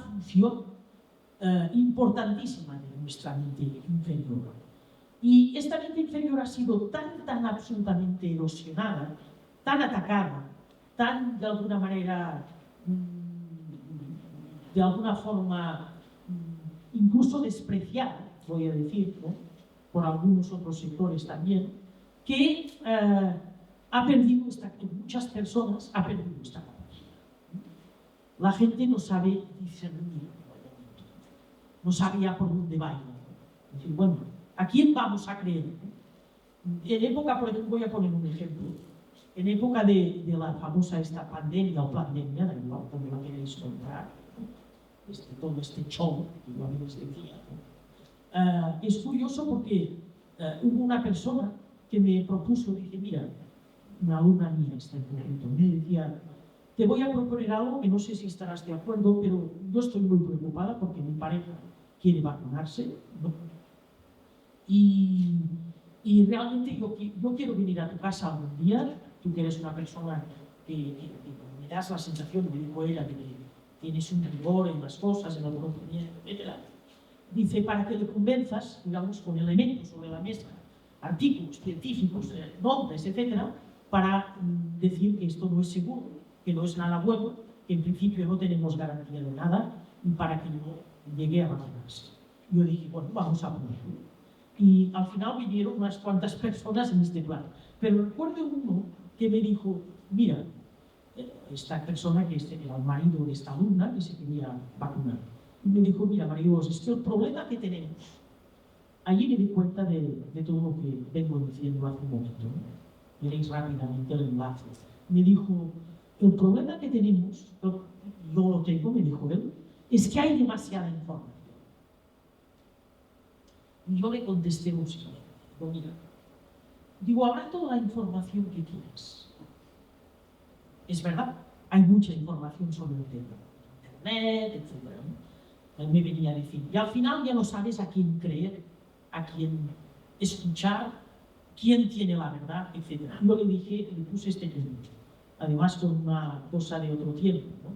función importantísima de nuestra mente inferior. Y esta mente inferior ha sido tan absolutamente erosionada, tan atacada, tan de alguna manera, de alguna forma, incluso despreciada, voy a decir, ¿no?, por algunos otros sectores también, que ha perdido muchas personas han perdido esta capacidad. La gente no sabe discernir, no sabía por dónde va. Es decir, bueno, ¿a quién vamos a creer? En época, por ejemplo, voy a poner un ejemplo. En época de la famosa esta pandemia o pandemia, como la queréis nombrar, todo este show que yo a veces decía, ¿no? Es curioso porque hubo una persona que me propuso, dice, mira, una alumna mía está en concreto, me decía, te voy a proponer algo que no sé si estarás de acuerdo, pero yo estoy muy preocupada porque mi pareja quiere vacunarse, ¿no? Y realmente yo quiero venir a tu casa algún día, tú que eres una persona que me das la sensación, me dijo ella, de que tienes un rigor en las cosas, en el conocimiento, etc. Dice, para que le convenzas, digamos, con elementos sobre la mesa, artículos científicos, nombres, etc., para decir que esto no es seguro, que no es nada bueno, que en principio no tenemos garantía de nada, y para que no llegue a vacunarse. Yo dije, bueno, vamos a ponerlo. Y al final vinieron unas cuantas personas en este plan. Pero recuerdo uno que me dijo, mira, esta persona que era el marido de esta alumna que se quería vacunar. Y me dijo, mira, María, es que el problema que tenemos, allí me di cuenta de todo lo que vengo diciendo hace un momento, ¿no? Veréis rápidamente el enlace. Me dijo, el problema que tenemos, yo lo tengo, me dijo él, es que hay demasiada información. Y yo le contesté lo siguiente, digo, mira, digo, habrá toda la información que quieras. Es verdad, hay mucha información sobre el tema, internet, etc., ¿no? Él me venía a decir, y al final ya no sabes a quién creer, a quién escuchar, quién tiene la verdad, etc. Yo le dije, le puse este ejemplo, además con una cosa de otro tiempo, ¿no?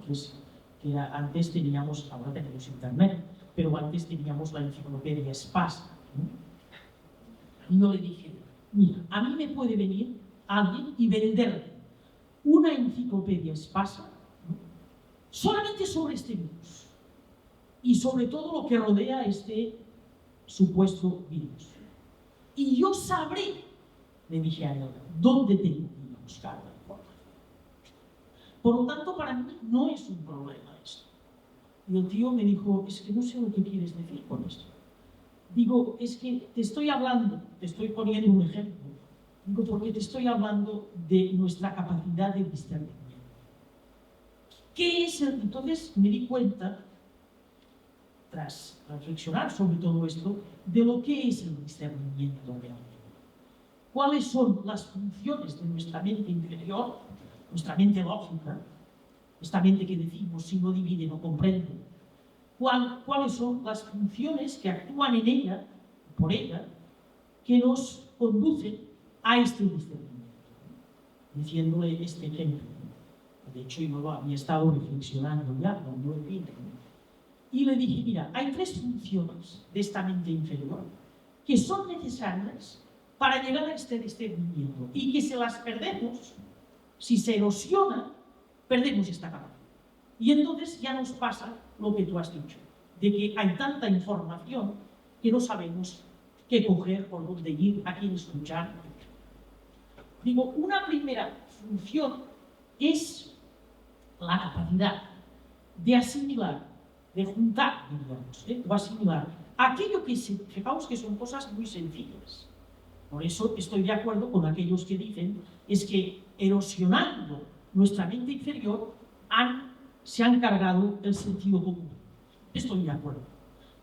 que antes teníamos, ahora tenemos internet, pero antes teníamos la enciclopedia Espasa, ¿no? Y yo le dije, mira, a mí me puede venir alguien y vender una enciclopedia Espasa, ¿no?, solamente sobre este virus y sobre todo lo que rodea este supuesto virus. Y yo sabré, le dije a él, dónde tengo que ir a buscar la información. Por lo tanto, para mí no es un problema esto. Y el tío me dijo, es que no sé lo que quieres decir con esto. Digo, es que te estoy hablando, te estoy poniendo un ejemplo, digo, porque te estoy hablando de nuestra capacidad de discernimiento. ¿Qué es el? Entonces me di cuenta, tras reflexionar sobre todo esto, de lo que es el discernimiento realmente. ¿Cuáles son las funciones de nuestra mente inferior, nuestra mente lógica, esta mente que decimos, si no divide, no comprende? ¿Cuáles son las funciones que actúan en ella, por ella, que nos conducen a este discernimiento? Diciéndole este ejemplo. De hecho, yo lo había estado reflexionando ya, cuando lo vi. Y le dije, mira, hay tres funciones de esta mente inferior que son necesarias para llegar a este discernimiento y que si las perdemos, si se erosiona, perdemos esta capacidad. Y entonces ya nos pasa lo que tú has dicho, de que hay tanta información que no sabemos qué coger, por dónde ir, a quién escuchar. Digo, una primera función es la capacidad de asimilar, de juntar, digamos, o asimilar aquello que, fijaos que son cosas muy sencillas. Por eso estoy de acuerdo con aquellos que dicen es que erosionando nuestra mente inferior se han cargado el sentido común. Estoy de acuerdo.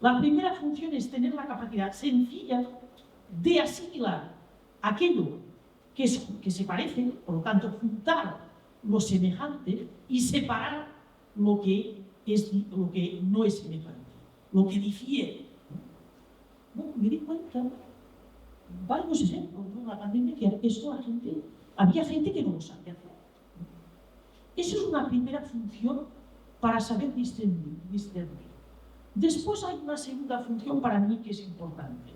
La primera función es tener la capacidad sencilla de asimilar aquello que se parece, por lo tanto, juntar lo semejante y separar lo que no es semejante, lo que difiere. Bueno, me di cuenta, varios ejemplos, ¿no? La pandemia, que esto había gente que no lo sabía hacer. Eso es una primera función para saber discernir. Después hay una segunda función para mí que es importante,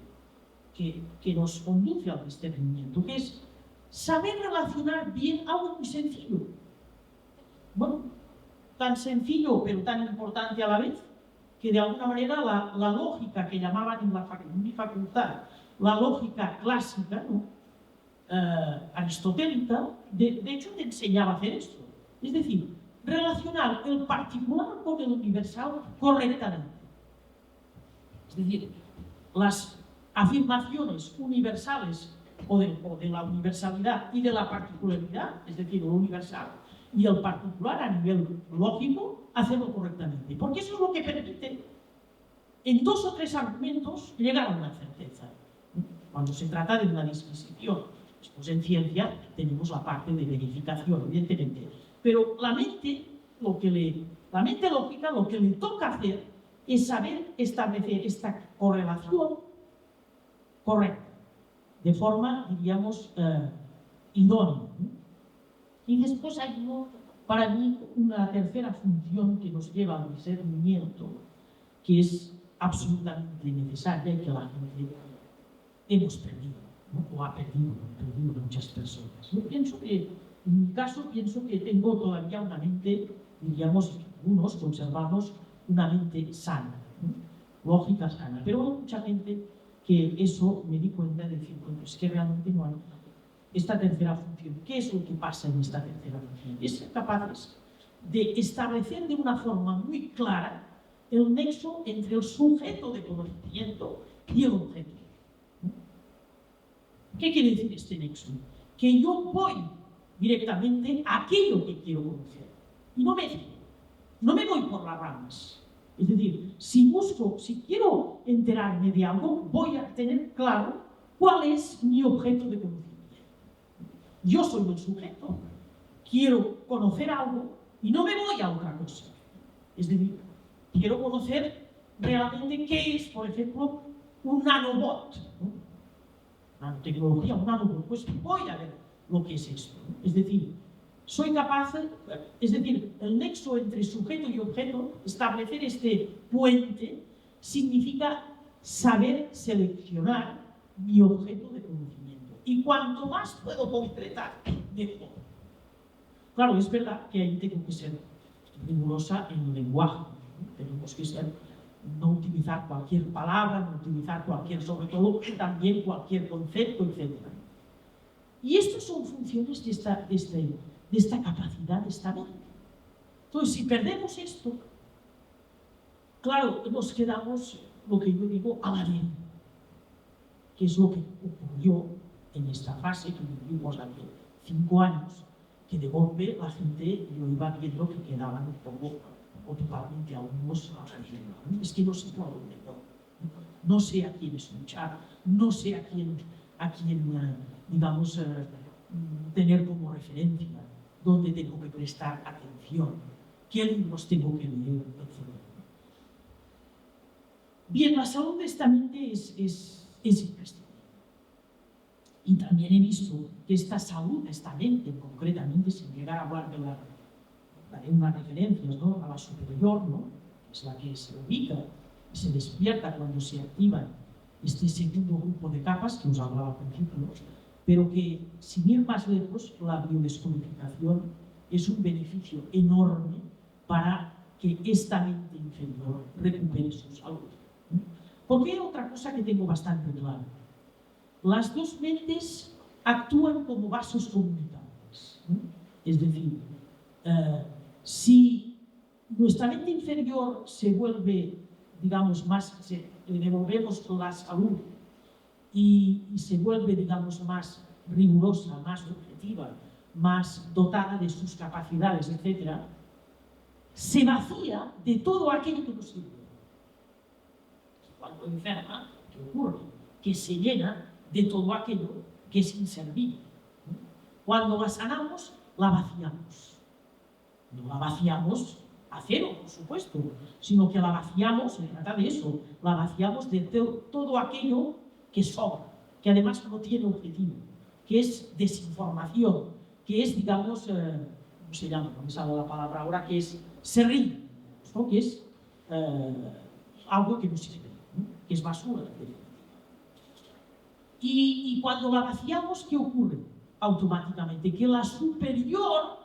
que nos conduce al discernimiento, que es saber relacionar bien algo muy sencillo. Bueno, tan sencillo pero tan importante a la vez, que de alguna manera la lógica que llamaban en mi facultad, la lógica clásica, ¿no? Aristotélica, de hecho te enseñaba a hacer esto. Es decir, relacionar el particular con el universal correctamente. Es decir, las afirmaciones universales o de la universalidad y de la particularidad, es decir, lo universal y el particular a nivel lógico, hacerlo correctamente. Porque eso es lo que permite, en 2 o 3 argumentos, llegar a una certeza. Cuando se trata de una disquisición, después en ciencia tenemos la parte de verificación, evidentemente. Pero la mente lógica, lo que le toca hacer es saber establecer esta correlación correcta, de forma, diríamos, idónea. Y después hay, para mí, una tercera función que nos lleva al discernimiento, que es absolutamente necesaria y que la gente hemos perdido, ¿no? O ha perdido muchas personas. Yo pienso que, en mi caso, pienso que tengo todavía una mente, diríamos, algunos conservamos una mente sana, ¿no? Lógica sana, pero hay mucha gente que eso me di cuenta de decir, bueno, es que realmente no hay esta tercera función. ¿Qué es lo que pasa en esta tercera función? Es ser capaces de establecer de una forma muy clara el nexo entre el sujeto de conocimiento y el objeto. ¿Qué quiere decir este nexo? Que yo voy directamente a aquello que quiero conocer y no me voy por las ramas. Es decir, si quiero enterarme de algo, voy a tener claro cuál es mi objeto de conocimiento. Yo soy el sujeto, quiero conocer algo y no me voy a otra cosa. Es decir, quiero conocer realmente qué es, por ejemplo, un nanobot, ¿no? Nanotecnología, un nanobot, pues voy a ver lo que es esto, ¿no? Es decir, soy capaz, es decir, el nexo entre sujeto y objeto, establecer este puente, significa saber seleccionar mi objeto de conocimiento. Y cuanto más puedo concretar, mejor. Claro, es verdad que ahí tengo que ser rigurosa en el lenguaje, ¿no? Tenemos que ser, no utilizar cualquier palabra, no utilizar sobre todo también cualquier concepto, etc. Y estas son funciones de esta capacidad de esta mente. Entonces, si perdemos esto, claro, nos quedamos, lo que yo digo, a la deriva, que es lo que ocurrió en esta fase que vivimos hace 5 años, que de golpe la gente, yo iba viendo que quedaban un poco o totalmente algunos, es que no sé por dónde, no sé a quién escuchar, no sé a quién digamos, tener como referencia, dónde tengo que prestar atención, qué libros tengo que leer, etc. Bien, la salud de esta mente es imprescindible. Y también he visto que esta salud de esta mente, concretamente, sin llegar a hablar daré unas referencias, ¿no?, a la superior, ¿no?, que es la que se ubica y se despierta cuando se activa este segundo grupo de capas que os hablaba al principio, pero que, sin ir más lejos, la biodescodificación es un beneficio enorme para que esta mente inferior recupere su salud. Porque hay otra cosa que tengo bastante clara. Las dos mentes actúan como vasos comunicantes, ¿no? Es decir, si nuestra mente inferior se vuelve, digamos, le devolvemos la salud y se vuelve, digamos, más rigurosa, más objetiva, más dotada de sus capacidades, etc., se vacía de todo aquello que nos sirve. Cuando enferma, ¿qué ocurre? Que se llena de todo aquello que es inservible. Cuando la sanamos, la vaciamos. No la vaciamos a cero, por supuesto, sino que la vaciamos, se trata de eso, la vaciamos de todo aquello que sobra, que además no tiene objetivo, que es desinformación, que es, digamos, ¿cómo se llama? No me sale la palabra ahora, que es serrín, ¿no?, que es algo que no sirve, ¿no?, que es basura. Y cuando la vaciamos, ¿qué ocurre? Automáticamente que la superior,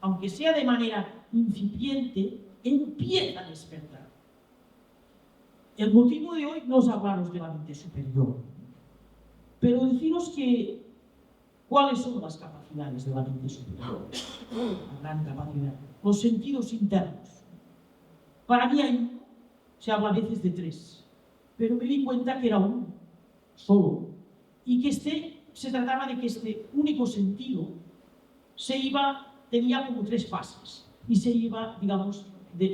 aunque sea de manera incipiente, empieza a despertar. El motivo de hoy no es hablaros de la mente superior, pero deciros que ¿cuáles son las capacidades de la mente superior? La gran capacidad. Los sentidos internos. Para mí hay uno, se habla a veces de tres, pero me di cuenta que era uno, solo, y que se trataba de que este único sentido tenía como tres fases, y se iba, digamos,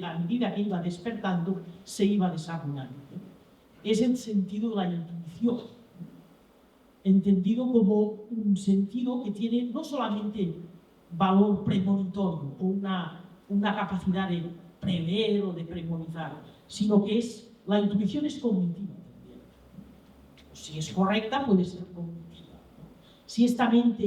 a medida que iba despertando, se iba desarrollando. Es el sentido de la intuición, entendido como un sentido que tiene no solamente valor premonitorio o una capacidad de prever o de premonizar, sino que la intuición es cognitiva también. Si es correcta, puede ser cognitiva. Si esta mente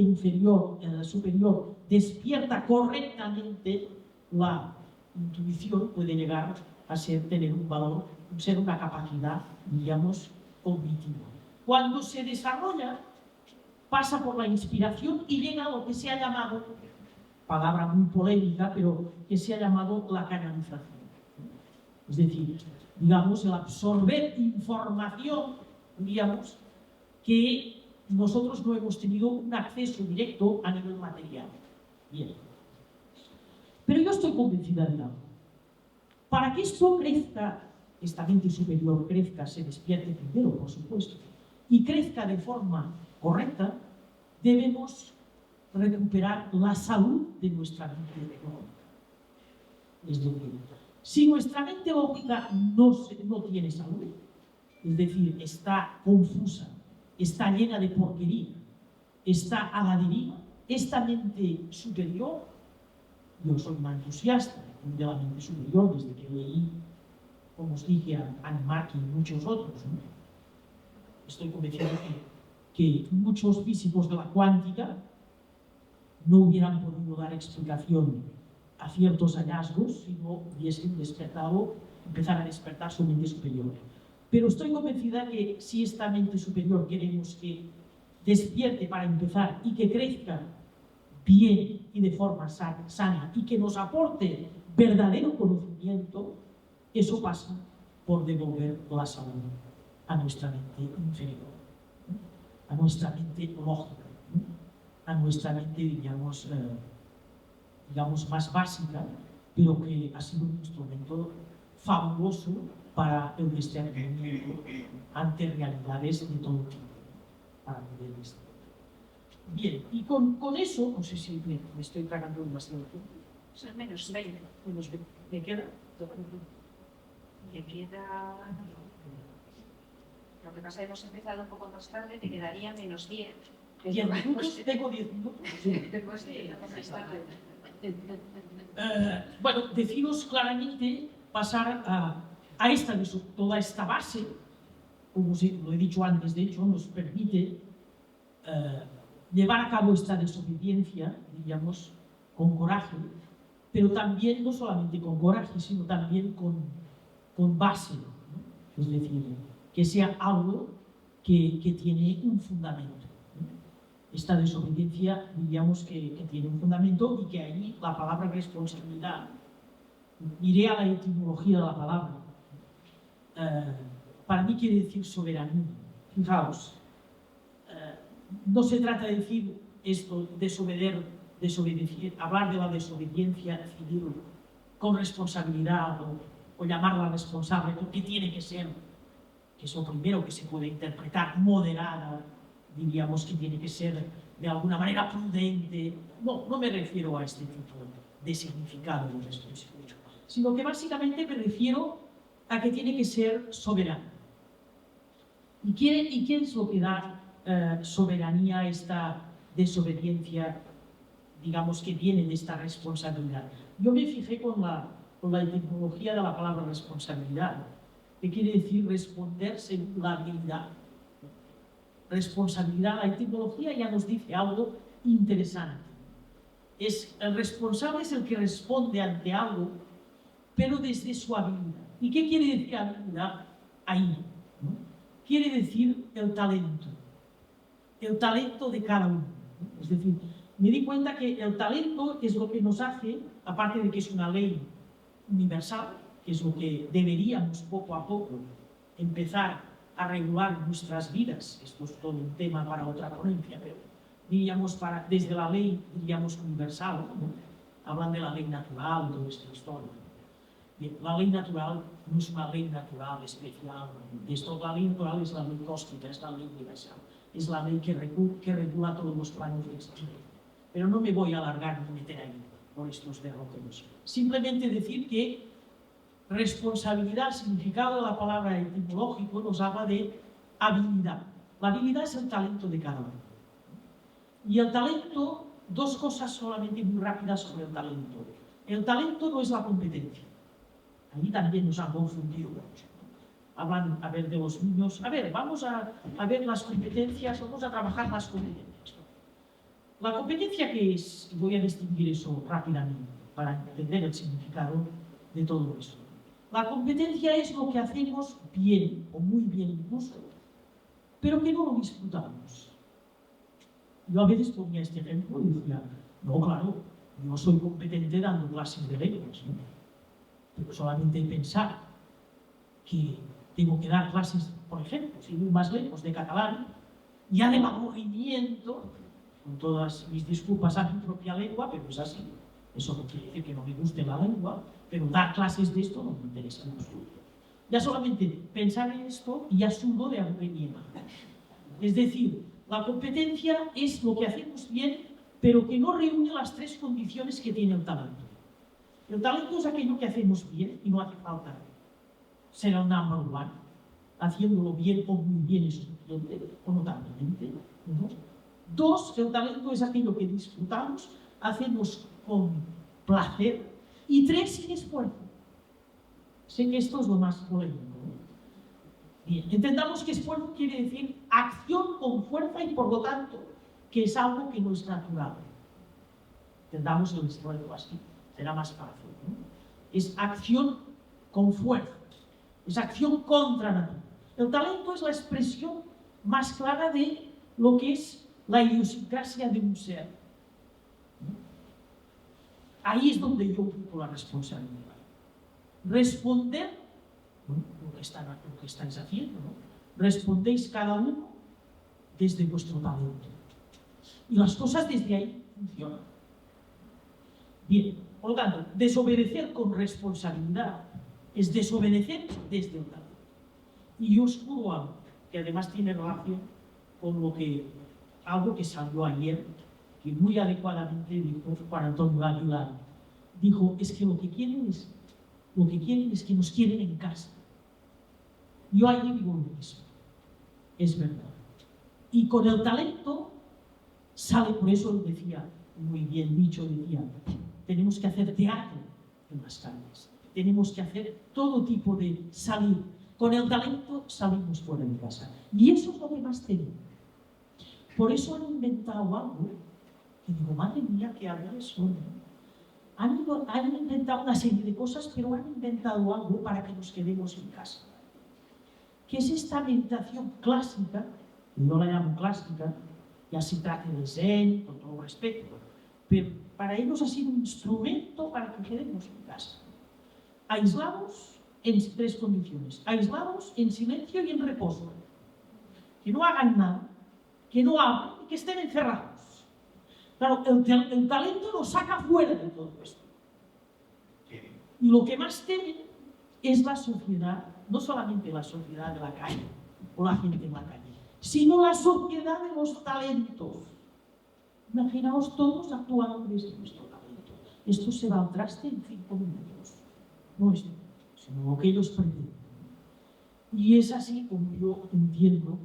superior despierta correctamente, la intuición puede llegar a tener un valor, ser una capacidad, digamos, cognitiva. Cuando se desarrolla, pasa por la inspiración y llega a lo que se ha llamado, palabra muy polémica, pero que se ha llamado la canalización. Es decir, digamos, el absorber información, digamos, que nosotros no hemos tenido un acceso directo a nivel material. Bien. Pero yo estoy convencida de algo. Para que esto crezca, esta mente superior crezca, se despierte primero, por supuesto, y crezca de forma correcta, debemos recuperar la salud de nuestra mente lógica. Es decir, si nuestra mente lógica no tiene salud, es decir, está confusa, está llena de porquería, está a la deriva, esta mente superior, yo soy una entusiasta de la mente superior desde que leí, como os dije, a Anne Mark y muchos otros, ¿no? Estoy convencido que muchos físicos de la cuántica no hubieran podido dar explicación a ciertos hallazgos si no hubiesen empezar a despertar su mente superior. Pero estoy convencida que si esta mente superior queremos que despierte para empezar y que crezca bien y de forma sana y que nos aporte verdadero conocimiento, eso pasa por devolver la salud a nuestra mente inferior, a nuestra mente lógica, a nuestra mente, digamos, más básica, pero que ha sido un instrumento fabuloso para el discernimiento ante realidades de todo tipo, para poder discernir. Bien, y con eso, no sé si me estoy tragando demasiado tiempo. Son menos 20. ¿Me queda? Me queda... Lo que pasa es que hemos empezado un poco más tarde, te quedaría menos 10. 10 minutos, tengo 10 minutos. Bueno, deciros claramente pasar a toda esta base, como lo he dicho antes, de hecho, nos permite llevar a cabo esta desobediencia, digamos, con coraje, pero también no solamente con coraje, sino también con base, ¿no? Es decir, que sea algo que tiene un fundamento. Esta desobediencia, diríamos que tiene un fundamento y que ahí la palabra responsabilidad, iré a la etimología de la palabra, para mí quiere decir soberanía. Fijaos, no se trata de decir esto, hablar de la desobediencia civil con responsabilidad o llamarla responsable, porque tiene que ser, que es lo primero que se puede interpretar, moderada, diríamos que tiene que ser de alguna manera prudente. No me refiero a este tipo de significado de responsabilidad, sino que básicamente me refiero a que tiene que ser soberana. ¿Y qué es lo que da soberanía a esta desobediencia, digamos, que viene de esta responsabilidad? Yo me fijé con la etimología de la palabra responsabilidad, que quiere decir responder según la habilidad. Responsabilidad, la etimología ya nos dice algo interesante. El responsable es el que responde ante algo, pero desde su habilidad. ¿Y qué quiere decir habilidad ahí? ¿No? Quiere decir el talento, el talento de cada uno. Es decir, me di cuenta que el talento es lo que nos hace, aparte de que es una ley universal, que es lo que deberíamos poco a poco empezar a regular nuestras vidas. Esto es todo un tema para otra ponencia, pero diríamos desde la ley, diríamos universal, ¿no? Hablan de la ley natural y toda esta historia. Bien, la ley natural no es una ley natural especial. La ley natural es la ley cósmica, es la ley universal. Es la ley que regula todos los planos de existencia. Pero no me voy a alargar ni meter ahí por estos derroteros. Simplemente decir que responsabilidad, el significado de la palabra etimológico, nos habla de habilidad. La habilidad es el talento de cada uno. Y el talento, dos cosas solamente muy rápidas sobre el talento. El talento no es la competencia. Ahí también nos han confundido mucho. Hablan, a ver, de los niños. A ver, vamos a ver las competencias, vamos a trabajar las competencias. La competencia, ¿qué es? Voy a distinguir eso rápidamente para entender el significado de todo eso. La competencia es lo que hacemos bien, o muy bien incluso, pero que no lo disfrutamos. Yo a veces ponía este ejemplo y decía, no, claro, yo soy competente dando clases de lenguas, ¿no? Pero solamente pensar que tengo que dar clases, por ejemplo, sin ir más lejos, de catalán, ya de movimiento, con todas mis disculpas a mi propia lengua, pero es así. Eso no quiere decir que no me guste la lengua, pero dar clases de esto no me interesa en absoluto. Ya solamente pensar en esto ya subo de aburrimiento. Es decir, la competencia es lo que hacemos bien, pero que no reúne las tres condiciones que tiene el talento. El talento es aquello que hacemos bien y no hace falta ser el number one, haciéndolo bien o muy bien es suficiente, o notablemente, ¿no? Dos, el talento es aquello que disfrutamos, hacemos con placer. Y tres, sin esfuerzo. Sé que esto es lo más polémico, ¿no? Bien, entendamos que esfuerzo quiere decir acción con fuerza y por lo tanto que es algo que no es natural. Entendamos el esfuerzo así, será más fácil, ¿no? Es acción con fuerza, es acción contra natura. El talento es la expresión más clara de lo que es la idiosincrasia de un ser. Ahí es donde yo ocupo la responsabilidad. Responder, bueno, lo que estáis haciendo, ¿no? Respondéis cada uno desde vuestro talento. Y las cosas desde ahí funcionan. Bien, por lo tanto, desobedecer con responsabilidad es desobedecer desde el talento. Y yo os juro algo, que además tiene relación con algo que salió ayer, que muy adecuadamente dijo Juan Antonio Aguilar. Dijo, es que lo que quieren es que nos quieren en casa. Yo ahí digo lo mismo. Es verdad. Y con el talento sale, por eso decía, muy bien dicho, decía, tenemos que hacer teatro en las calles. Tenemos que hacer todo tipo de salir. Con el talento salimos fuera de casa. Y eso es lo que más tenemos. Por eso han inventado algo, que digo, madre mía, qué hábiles son, ¿no? Han inventado una serie de cosas, pero han inventado algo para que nos quedemos en casa. Que es esta meditación clásica, no la llamo clásica, ya se trata de Zen, con todo respeto, pero para ellos ha sido un instrumento para que quedemos en casa. Aislados en tres condiciones. Aislados, en silencio y en reposo. Que no hagan nada, que no hablen y que estén encerrados. Claro, el talento nos saca fuera de todo esto. Y lo que más temen es la sociedad, no solamente la sociedad de la calle o la gente en la calle, sino la sociedad de los talentos. Imaginaos todos actuando desde nuestro talento. Esto se va al traste en 5 minutos. No esto, sino lo que ellos pretenden. Y es así como yo entiendo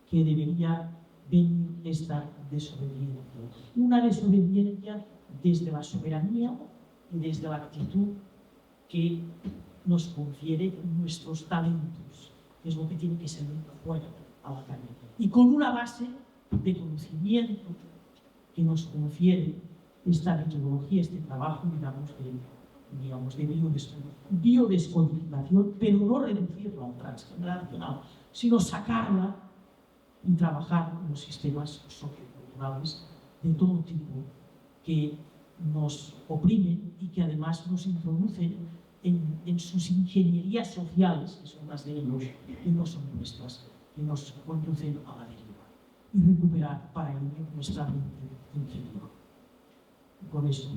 que debería venir esta desobediencia. Una desobediencia desde la soberanía y desde la actitud que nos confiere nuestros talentos, que es lo que tiene que salir fuera a la calle. Y con una base de conocimiento que nos confiere esta metodología, este trabajo, digamos, de biodescodificación, pero no reducirla al transgeneracional, sino sacarla y trabajar los sistemas socioculturales de todo tipo que nos oprimen y que además nos introducen en sus ingenierías sociales, que son las de ellos y no son nuestras, que nos conducen a la deriva, y recuperar para ello nuestra mente ingenua. Con esto